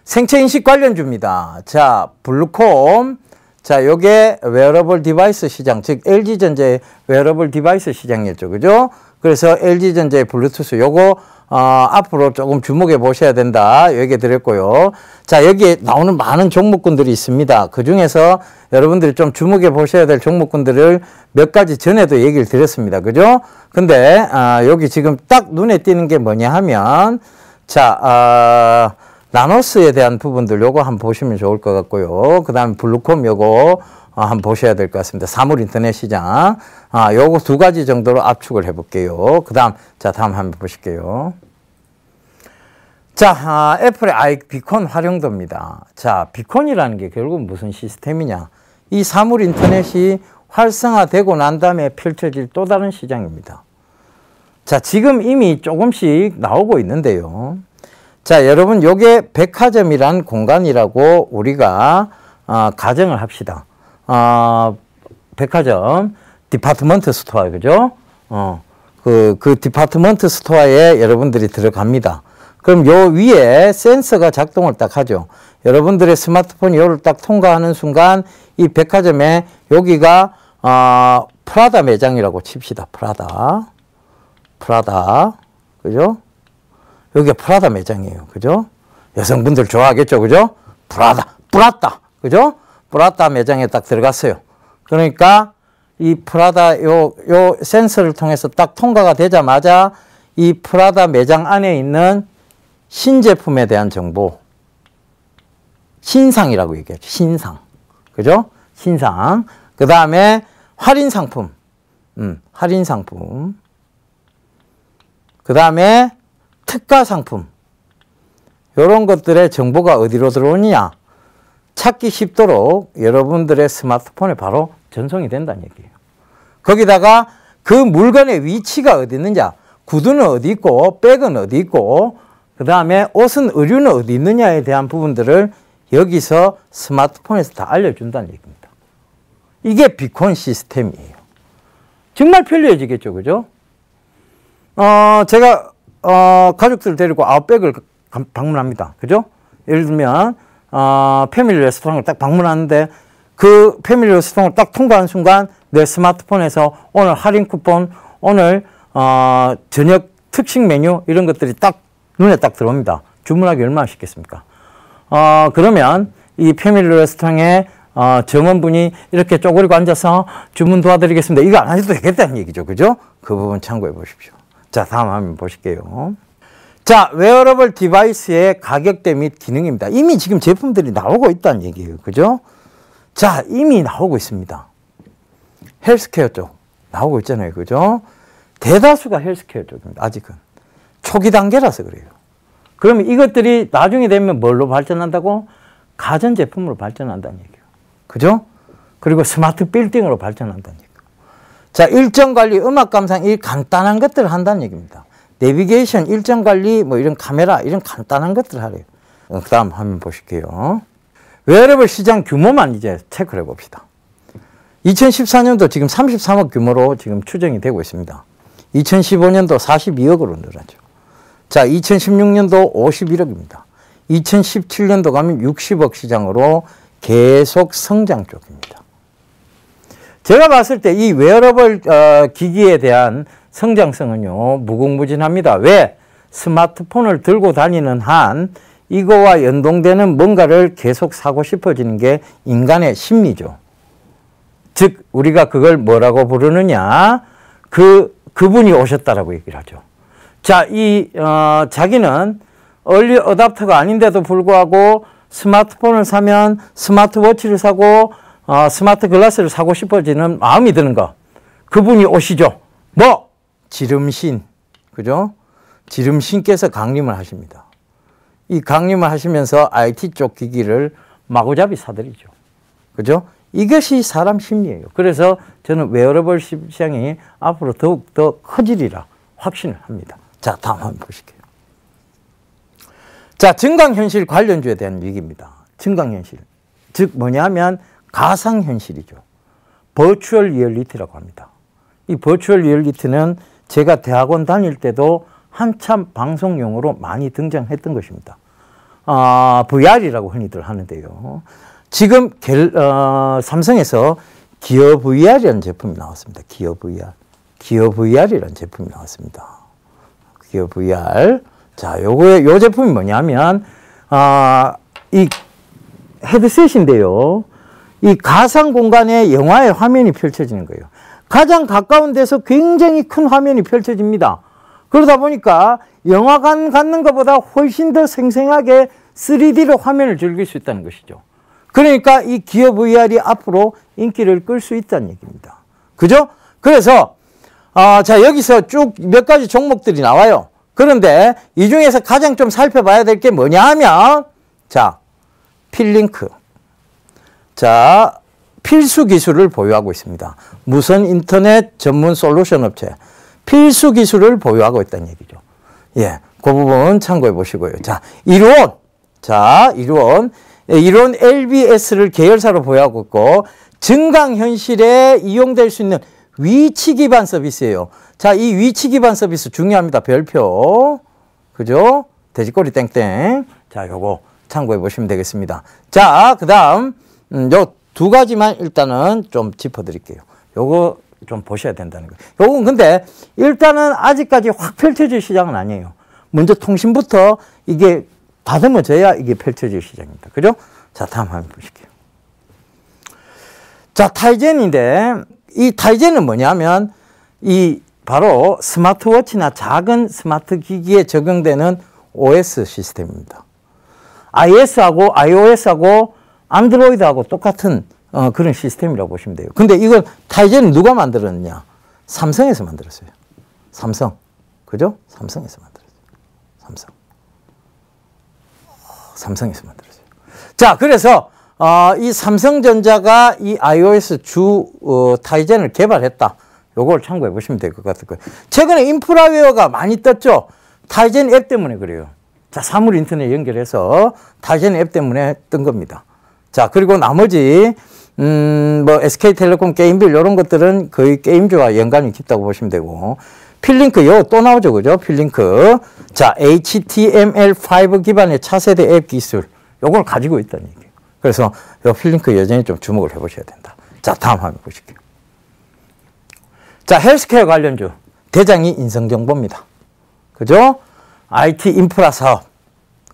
생체인식 관련주입니다. 자, 블루콤. 자, 요게 웨어러블 디바이스 시장, 즉 LG전자의 웨어러블 디바이스 시장이었죠. 그죠? 그래서 LG전자의 블루투스 요거 앞으로 조금 주목해 보셔야 된다. 얘기 드렸고요. 자, 여기에 나오는 많은 종목군들이 있습니다. 그 중에서 여러분들이 좀 주목해 보셔야 될 종목군들을 몇 가지 전에도 얘기를 드렸습니다. 그죠? 근데 여기 지금 딱 눈에 띄는 게 뭐냐 하면 자, 나노스에 대한 부분들 요거 한번 보시면 좋을 것 같고요. 그 다음에 블루콤 요거 한번 보셔야 될 것 같습니다. 사물 인터넷 시장. 요거 두 가지 정도로 압축을 해볼게요. 그 다음, 자, 다음 한번 보실게요. 자, 애플의 비콘 활용도입니다. 자, 비콘이라는 게 결국 무슨 시스템이냐. 이 사물 인터넷이 활성화되고 난 다음에 펼쳐질 또 다른 시장입니다. 자, 지금 이미 조금씩 나오고 있는데요. 자, 여러분, 요게 백화점이란 공간이라고 우리가 가정을 합시다. 백화점, 디파트먼트 스토어, 그죠? 그 디파트먼트 스토어에 여러분들이 들어갑니다. 그럼 요 위에 센서가 작동을 딱 하죠. 여러분들의 스마트폰이 요를 딱 통과하는 순간 이 백화점에 여기가 프라다 매장이라고 칩시다. 프라다. 그죠? 여기가 프라다 매장이에요. 그죠? 여성분들 좋아하겠죠. 그죠? 프라다. 그죠? 프라다 매장에 딱 들어갔어요. 그러니까 이 프라다 요 센서를 통해서 딱 통과가 되자마자 이 프라다 매장 안에 있는 신제품에 대한 정보, 신상이라고 얘기하죠. 신상. 그죠? 신상. 그 다음에 할인 상품, 할인 상품. 그 다음에 특가 상품. 이런 것들의 정보가 어디로 들어오느냐? 찾기 쉽도록 여러분들의 스마트폰에 바로 전송이 된다는 얘기예요. 거기다가 그 물건의 위치가 어디 있느냐? 구두는 어디 있고, 백은 어디 있고, 그 다음에 옷은, 의류는 어디 있느냐에 대한 부분들을 여기서 스마트폰에서 다 알려준다는 얘기입니다. 이게 비콘 시스템이에요. 정말 편리해지겠죠, 그죠? 제가 가족들 데리고 아웃백을 방문합니다. 그죠? 예를 들면 패밀리 레스토랑을 딱 방문하는데 그 패밀리 레스토랑을 딱 통과한 순간 내 스마트폰에서 오늘 할인 쿠폰, 오늘 저녁 특식 메뉴 이런 것들이 딱 눈에 딱 들어옵니다. 주문하기 얼마나 쉽겠습니까? 그러면 이 패밀리 레스토랑에 점원분이 이렇게 쪼그리고 앉아서 주문 도와드리겠습니다. 이거 안 하셔도 되겠다는 얘기죠. 그죠? 그 부분 참고해 보십시오. 자, 다음 화면 보실게요. 자, 웨어러블 디바이스의 가격대 및 기능입니다. 이미 지금 제품들이 나오고 있다는 얘기예요. 그죠? 자, 이미 나오고 있습니다. 헬스케어 쪽 나오고 있잖아요. 그죠? 대다수가 헬스케어 쪽입니다. 아직은. 초기 단계라서 그래요. 그러면 이것들이 나중에 되면 뭘로 발전한다고? 가전제품으로 발전한다는 얘기예요. 그죠? 그리고 스마트 빌딩으로 발전한다는 얘기예요. 자, 일정 관리, 음악 감상, 이 간단한 것들을 한다는 얘기입니다. 내비게이션, 일정 관리, 뭐 이런 카메라, 이런 간단한 것들을 하래요. 그 다음 화면 보실게요. 웨어러블 시장 규모만 이제 체크를 해봅시다. 2014년도 지금 33억 규모로 지금 추정이 되고 있습니다. 2015년도 42억으로 늘었죠. 자, 2016년도 51억입니다. 2017년도 가면 60억 시장으로 계속 성장 쪽입니다. 제가 봤을 때 이 웨어러블 기기에 대한 성장성은요, 무궁무진합니다. 왜? 스마트폰을 들고 다니는 한 이거와 연동되는 뭔가를 계속 사고 싶어지는 게 인간의 심리죠. 즉, 우리가 그걸 뭐라고 부르느냐? 그분이 오셨다라고 얘기를 하죠. 자, 자기는 얼리 어답터가 아닌데도 불구하고 스마트폰을 사면 스마트워치를 사고 스마트 글라스를 사고 싶어지는 마음이 드는 거. 그분이 오시죠. 뭐? 지름신. 그죠? 지름신께서 강림을 하십니다. 이 강림을 하시면서 IT 쪽 기기를 마구잡이 사들이죠. 그죠? 이것이 사람 심리예요. 그래서 저는 웨어러블 시장이 앞으로 더욱 더 커지리라 확신을 합니다. 자, 다음 한번 보실게요. 자, 증강현실 관련주에 대한 얘기입니다. 증강현실. 즉 뭐냐면 가상현실이죠. 버추얼 리얼리티라고 합니다. 이 버추얼 리얼리티는 제가 대학원 다닐 때도 한참 방송용으로 많이 등장했던 것입니다. VR이라고 흔히들 하는데요. 지금 삼성에서 기어 VR이라는 제품이 나왔습니다. 기어 VR. 기어 VR이라는 제품이 나왔습니다. 기어 VR. 자, 요 제품이 뭐냐면, 이 헤드셋인데요. 이 가상 공간에 영화의 화면이 펼쳐지는 거예요. 가장 가까운 데서 굉장히 큰 화면이 펼쳐집니다. 그러다 보니까 영화관 갖는 것보다 훨씬 더 생생하게 3D로 화면을 즐길 수 있다는 것이죠. 그러니까 이 기어 VR이 앞으로 인기를 끌 수 있다는 얘기입니다. 그죠? 그래서 자, 여기서 쭉 몇 가지 종목들이 나와요. 그런데 이 중에서 가장 좀 살펴봐야 될 게 뭐냐 하면, 자, 필링크. 자, 필수 기술을 보유하고 있습니다. 무선 인터넷 전문 솔루션 업체. 필수 기술을 보유하고 있다는 얘기죠. 예, 그 부분 참고해 보시고요. 자, 이루온. 자, 이루온 LBS를 계열사로 보유하고 있고, 증강현실에 이용될 수 있는 위치 기반 서비스예요. 자, 이 위치 기반 서비스 중요합니다. 별표. 그죠? 돼지꼬리 땡땡. 자, 요거 참고해 보시면 되겠습니다. 자, 그 다음, 요 두 가지만 일단은 좀 짚어드릴게요. 요거 좀 보셔야 된다는 거예요. 요건 근데 일단은 아직까지 확 펼쳐질 시장은 아니에요. 먼저 통신부터 이게 다듬어져야 이게 펼쳐질 시장입니다. 그죠? 자, 다음 화면 보실게요. 자, 타이젠인데, 이 타이젠은 뭐냐면, 이 바로 스마트워치나 작은 스마트 기기에 적용되는 OS 시스템입니다. iOS하고 안드로이드하고 똑같은 그런 시스템이라고 보시면 돼요. 근데 이건 타이젠을 누가 만들었느냐? 삼성에서 만들었어요. 삼성. 그죠? 삼성에서 만들었어요. 삼성에서 만들었어요. 자, 그래서 이 삼성전자가 이 iOS 타이젠을 개발했다. 요걸 참고해 보시면 될 것 같을 거예요. 최근에 인프라웨어가 많이 떴죠. 타이젠 앱 때문에 그래요. 자, 사물 인터넷 연결해서 타이젠 앱 때문에 뜬 겁니다. 자, 그리고 나머지 뭐 SK텔레콤 게임빌 이런 것들은 거의 게임주와 연관이 깊다고 보시면 되고, 필링크 요 또 나오죠, 그죠? 필링크. 자, HTML5 기반의 차세대 앱 기술 요걸 가지고 있다는 얘기예요. 그래서 요 필링크 여전히 좀 주목을 해보셔야 된다. 자, 다음 화면 보실게요. 자, 헬스케어 관련주 대장이 인성정보입니다. 그죠? IT 인프라 사업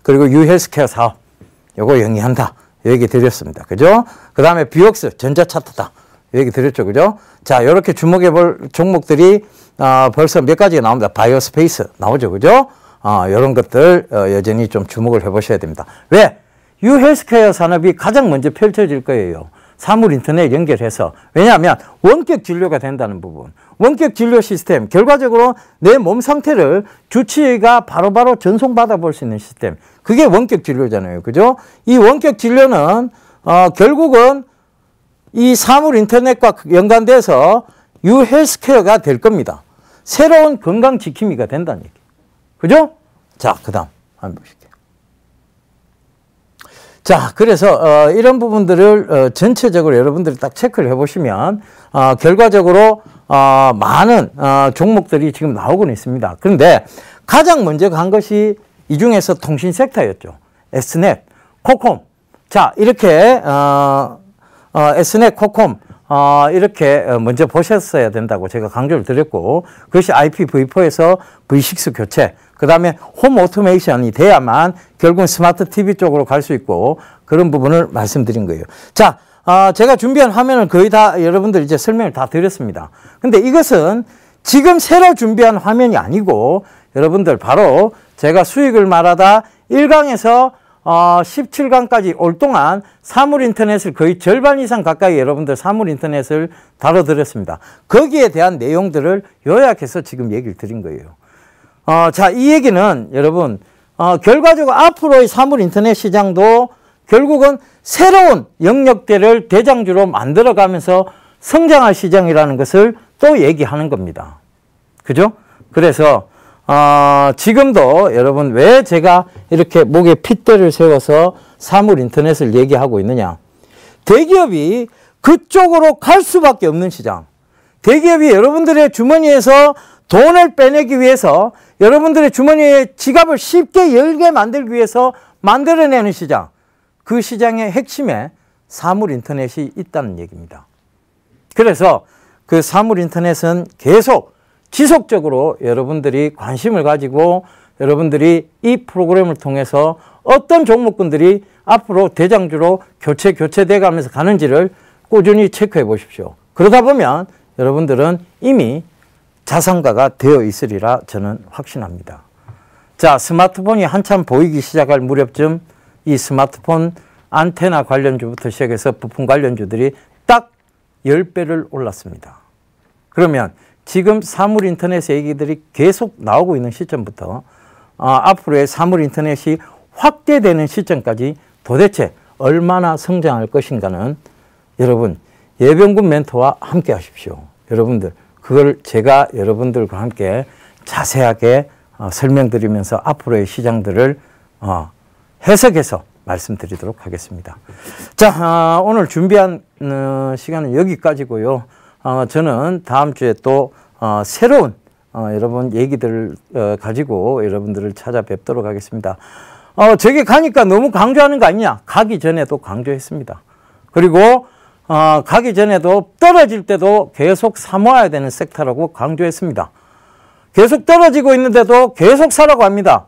그리고 유헬스케어 사업 요거 영위한다. 요 얘기 드렸습니다. 그죠? 그 다음에 비옥스 전자차트다. 요 얘기 드렸죠. 그죠? 자, 요렇게 주목해 볼 종목들이 벌써 몇 가지가 나옵니다. 바이오스페이스 나오죠. 그죠? 요런 것들 여전히 좀 주목을 해 보셔야 됩니다. 왜? 유헬스케어 산업이 가장 먼저 펼쳐질 거예요. 사물 인터넷 연결해서. 왜냐하면 원격 진료가 된다는 부분. 원격 진료 시스템, 결과적으로 내 몸 상태를 주치의가 바로바로 전송받아 볼 수 있는 시스템. 그게 원격 진료잖아요. 그죠? 이 원격 진료는 결국은 이 사물 인터넷과 연관돼서 유헬스케어가 될 겁니다. 새로운 건강 지킴이가 된다는 얘기. 그죠? 자, 그 다음 한번 보실게요. 자, 그래서 이런 부분들을 전체적으로 여러분들이 딱 체크를 해보시면 결과적으로 많은 종목들이 지금 나오고는 있습니다. 그런데 가장 먼저 간 것이 이 중에서 통신 섹터였죠. Snet, 코콤. 자, 이렇게 Snet, 코콤 이렇게 먼저 보셨어야 된다고 제가 강조를 드렸고, 그것이 IPv4에서 V6 교체, 그 다음에 홈 오토메이션이 돼야만 결국은 스마트 TV 쪽으로 갈 수 있고, 그런 부분을 말씀드린 거예요. 자, 제가 준비한 화면을 거의 다 여러분들 이제 설명을 다 드렸습니다. 근데 이것은 지금 새로 준비한 화면이 아니고, 여러분들 바로 제가 수익을 말하다 1강에서 17강까지 올 동안 사물 인터넷을 거의 절반 이상 가까이 여러분들 사물 인터넷을 다뤄드렸습니다. 거기에 대한 내용들을 요약해서 지금 얘기를 드린 거예요. 자, 이 얘기는 여러분, 결과적으로 앞으로의 사물 인터넷 시장도 결국은 새로운 영역대를 대장주로 만들어가면서 성장할 시장이라는 것을 또 얘기하는 겁니다. 그죠? 그래서 지금도 여러분 왜 제가 이렇게 목에 핏대를 세워서 사물 인터넷을 얘기하고 있느냐. 대기업이 그쪽으로 갈 수밖에 없는 시장. 대기업이 여러분들의 주머니에서 돈을 빼내기 위해서 여러분들의 주머니에 지갑을 쉽게 열게 만들기 위해서 만들어내는 시장. 그 시장의 핵심에 사물 인터넷이 있다는 얘기입니다. 그래서 그 사물 인터넷은 계속 지속적으로 여러분들이 관심을 가지고 여러분들이 이 프로그램을 통해서 어떤 종목군들이 앞으로 대장주로 교체돼 가면서 가는지를 꾸준히 체크해 보십시오. 그러다 보면 여러분들은 이미 자산가가 되어 있으리라 저는 확신합니다. 자, 스마트폰이 한참 보이기 시작할 무렵쯤 이 스마트폰 안테나 관련주부터 시작해서 부품 관련주들이 딱 10배를 올랐습니다. 그러면 지금 사물 인터넷 얘기들이 계속 나오고 있는 시점부터 앞으로의 사물 인터넷이 확대되는 시점까지 도대체 얼마나 성장할 것인가는 여러분 예병군 멘토와 함께 하십시오. 여러분들 그걸 제가 여러분들과 함께 자세하게 설명드리면서 앞으로의 시장들을 해석해서 말씀드리도록 하겠습니다. 자, 오늘 준비한 시간은 여기까지고요. 저는 다음 주에 또 새로운 여러분 얘기들을 가지고 여러분들을 찾아뵙도록 하겠습니다. 저기 가니까 너무 강조하는 거 아니냐? 가기 전에도 강조했습니다. 그리고 가기 전에도 떨어질 때도 계속 사모아야 되는 섹터라고 강조했습니다. 계속 떨어지고 있는데도 계속 사라고 합니다.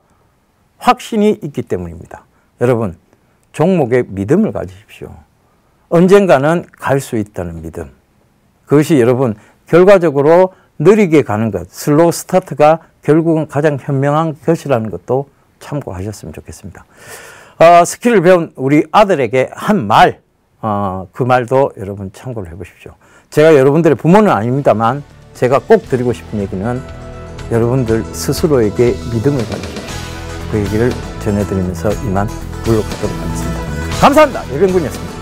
확신이 있기 때문입니다. 여러분, 종목에 믿음을 가지십시오. 언젠가는 갈 수 있다는 믿음. 그것이 여러분 결과적으로 느리게 가는 것, 슬로우 스타트가 결국은 가장 현명한 것이라는 것도 참고하셨으면 좋겠습니다. 스킬을 배운 우리 아들에게 한 말 그 말도 여러분 참고를 해보십시오. 제가 여러분들의 부모는 아닙니다만 제가 꼭 드리고 싶은 얘기는 여러분들 스스로에게 믿음을 가지십시오. 그 얘기를 전해드리면서 이만 물러가도록 하겠습니다. 감사합니다. 예병군이었습니다.